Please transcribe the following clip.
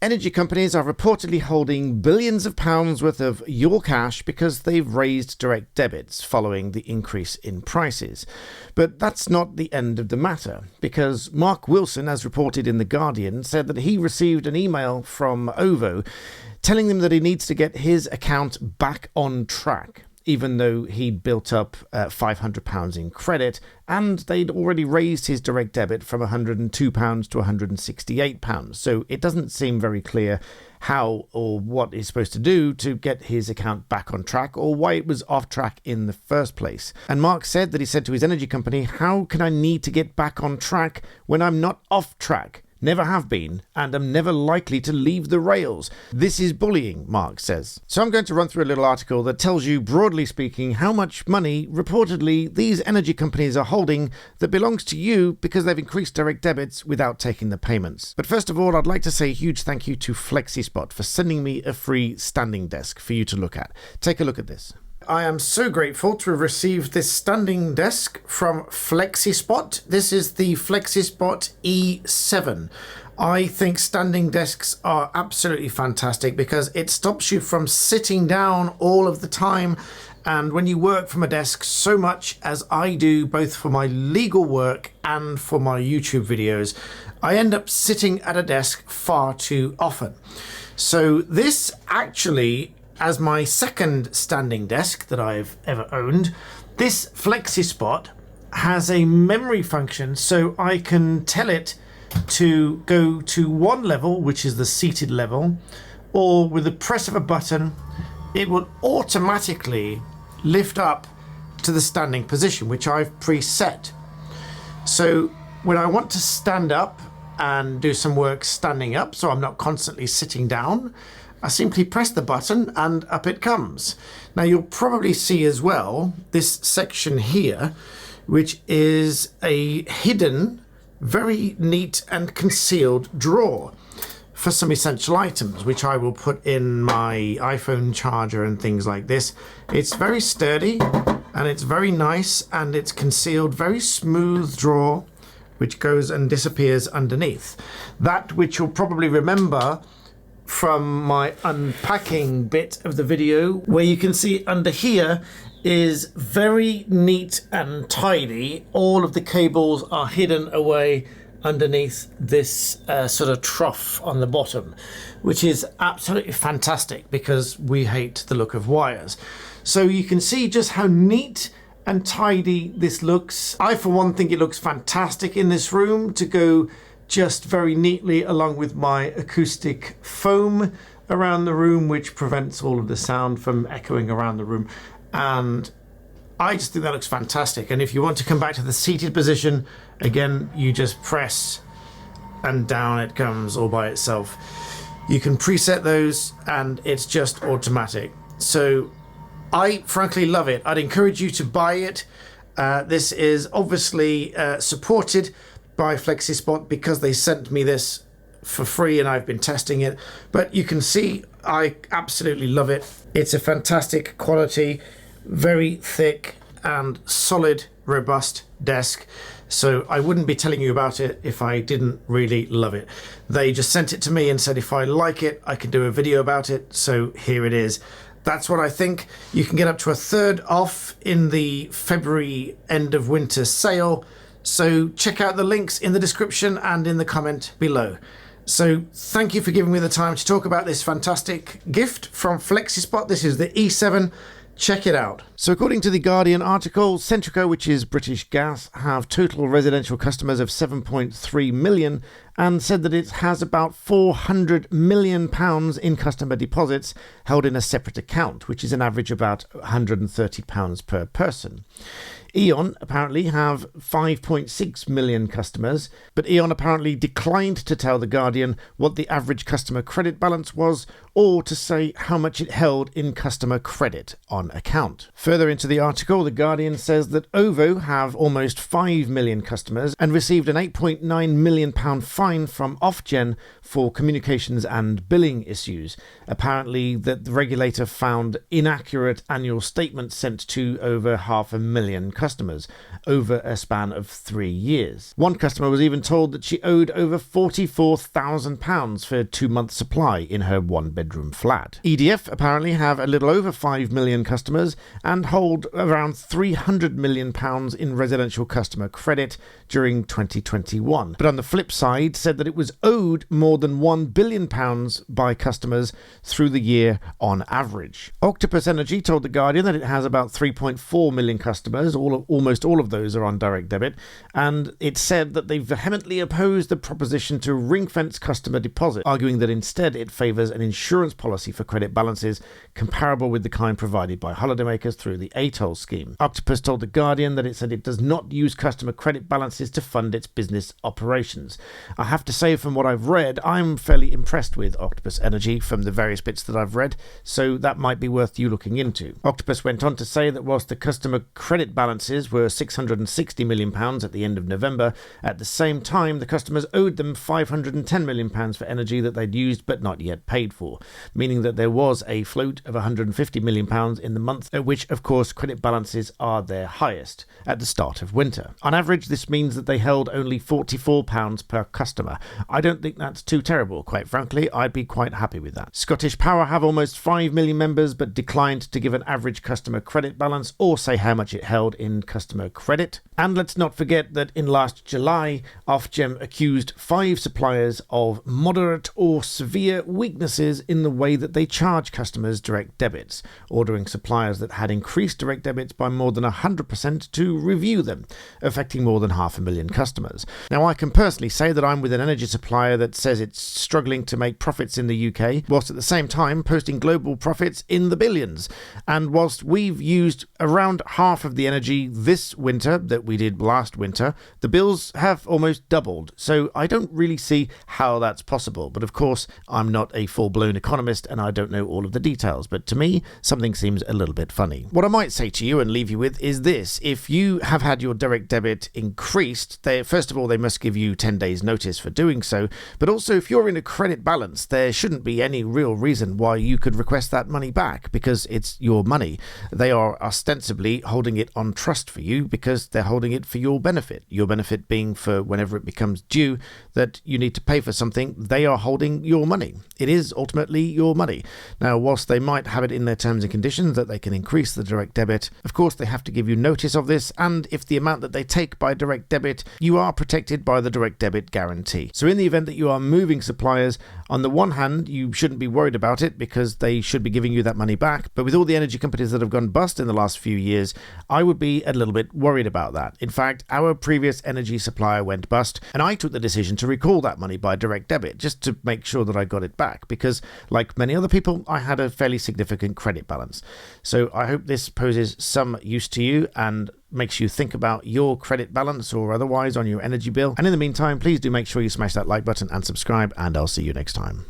Energy companies are reportedly holding billions of pounds worth of your cash because they've raised direct debits following the increase in prices. But that's not the end of the matter, because Mark Wilson, as reported in The Guardian, said that he received an email from OVO telling them that he needs to get his account back on track, even though he'd built up £500 in credit, and they'd already raised his direct debit from £102 to £168. So it doesn't seem very clear how or what he's supposed to do to get his account back on track, or why it was off track in the first place. And Mark said that he said to his energy company, "How can I need to get back on track when I'm not off track? Never have been, and am never likely to leave the rails. This is bullying," Mark says. So I'm going to run through a little article that tells you, broadly speaking, how much money reportedly these energy companies are holding that belongs to you because they've increased direct debits without taking the payments. But first of all, I'd like to say a huge thank you to FlexiSpot for sending me a free standing desk for you to look at. Take a look at this. I am so grateful to have received this standing desk from FlexiSpot. This is the FlexiSpot E7. I think standing desks are absolutely fantastic because it stops you from sitting down all of the time. And when you work from a desk so much as I do, both for my legal work and for my YouTube videos, I end up sitting at a desk far too often. So this actually, as my second standing desk that I've ever owned, this FlexiSpot has a memory function, so I can tell it to go to one level, which is the seated level, or with the press of a button, it will automatically lift up to the standing position, which I've preset. So when I want to stand up and do some work standing up, so I'm not constantly sitting down, I simply press the button and up it comes. Now you'll probably see as well this section here, which is a hidden, very neat and concealed drawer for some essential items, which I will put in my iPhone charger and things like this. It's very sturdy and it's very nice, and it's concealed, very smooth drawer, which goes and disappears underneath. That which you'll probably remember from my unpacking bit of the video, where you can see under here is very neat and tidy. All of the cables are hidden away underneath this sort of trough on the bottom, which is absolutely fantastic because we hate the look of wires. So you can see just how neat and tidy this looks. I, for one, think it looks fantastic in this room to go just very neatly along with my acoustic foam around the room, which prevents all of the sound from echoing around the room. And I just think that looks fantastic. And if you want to come back to the seated position, again, you just press and down it comes all by itself. You can preset those and it's just automatic. So I frankly love it. I'd encourage you to buy it. This is obviously supported by FlexiSpot because they sent me this for free and I've been testing it. But you can see I absolutely love it. It's a fantastic quality, very thick and solid, robust desk. So I wouldn't be telling you about it if I didn't really love it. They just sent it to me and said if I like it, I can do a video about it. So here it is. That's what I think. You can get up to a third off in the February end of winter sale. So check out the links in the description and in the comment below. So thank you for giving me the time to talk about this fantastic gift from FlexiSpot. This is the E7. Check it out. So according to the Guardian article, Centrica, which is British Gas, have total residential customers of 7.3 million and said that it has about £400 million in customer deposits held in a separate account, which is an average about £130 per person. E.ON apparently have 5.6 million customers, but E.ON apparently declined to tell The Guardian what the average customer credit balance was or to say how much it held in customer credit on account. Further into the article, The Guardian says that OVO have almost 5 million customers and received an £8.9 million fine from Ofgem for communications and billing issues. Apparently, that the regulator found inaccurate annual statements sent to over 500,000 customers over a span of 3 years. One customer was even told that she owed over £44,000 for a 2-month supply in her one-bedroom flat. EDF apparently have a little over 5 million customers and hold around £300 million in residential customer credit during 2021. But on the flip side, said that it was owed more than £1 billion by customers through the year on average. Octopus Energy told The Guardian that it has about 3.4 million customers, almost all of those are on direct debit, and it said that they vehemently opposed the proposition to ring-fence customer deposit, arguing that instead it favours an insurance policy for credit balances comparable with the kind provided by holidaymakers through the ATOL scheme. Octopus told The Guardian that it said it does not use customer credit balances to fund its business operations. I have to say, from what I've read, I'm fairly impressed with Octopus Energy from the various bits that I've read, so that might be worth you looking into. Octopus went on to say that whilst the customer credit balances were £660 million at the end of November, at the same time the customers owed them £510 million for energy that they'd used but not yet paid for, meaning that there was a float of £150 million in the month at which, of course, credit balances are their highest at the start of winter. On average, this means that they held only £44 per customer. I don't think that's too terrible, quite frankly. I'd be quite happy with that. Scottish Power have almost 5 million members but declined to give an average customer credit balance or say how much it held in customer credit. And let's not forget that in last July, Ofgem accused 5 suppliers of moderate or severe weaknesses in the way that they charge customers direct debits, ordering suppliers that had increased direct debits by more than 100% to review them, affecting more than 500,000 customers. Now, I can personally say that I'm with an energy supplier that says it's struggling to make profits in the UK, whilst at the same time posting global profits in the billions. And whilst we've used around half of the energy this winter that we did last winter, the bills have almost doubled. So I don't really see how that's possible. But of course, I'm not a full-blown economist and I don't know all of the details. But to me, something seems a little bit funny. What I might say to you and leave you with is this. If you have had your direct debit increased, first of all, they must give you 10 days notice for doing so. But also, if you're in a credit balance, there shouldn't be any real reason why you could request that money back, because it's your money. They are ostensibly holding it on trust for you because they're holding it for your benefit being for whenever it becomes due that you need to pay for something. They are holding your money. It is ultimately your money. Now, whilst they might have it in their terms and conditions that they can increase the direct debit, of course they have to give you notice of this, and if the amount that they take by direct debit, you are protected by the direct debit guarantee. So in the event that you are moving suppliers, on the one hand, you shouldn't be worried about it because they should be giving you that money back, but with all the energy companies that have gone bust in the last few years, I would be a little bit worried about that. In fact, our previous energy supplier went bust, and I took the decision to recall that money by direct debit just to make sure that I got it back because, like many other people, I had a fairly significant credit balance. So I hope this poses some use to you and makes you think about your credit balance or otherwise on your energy bill. And in the meantime, please do make sure you smash that like button and subscribe, and I'll see you next time.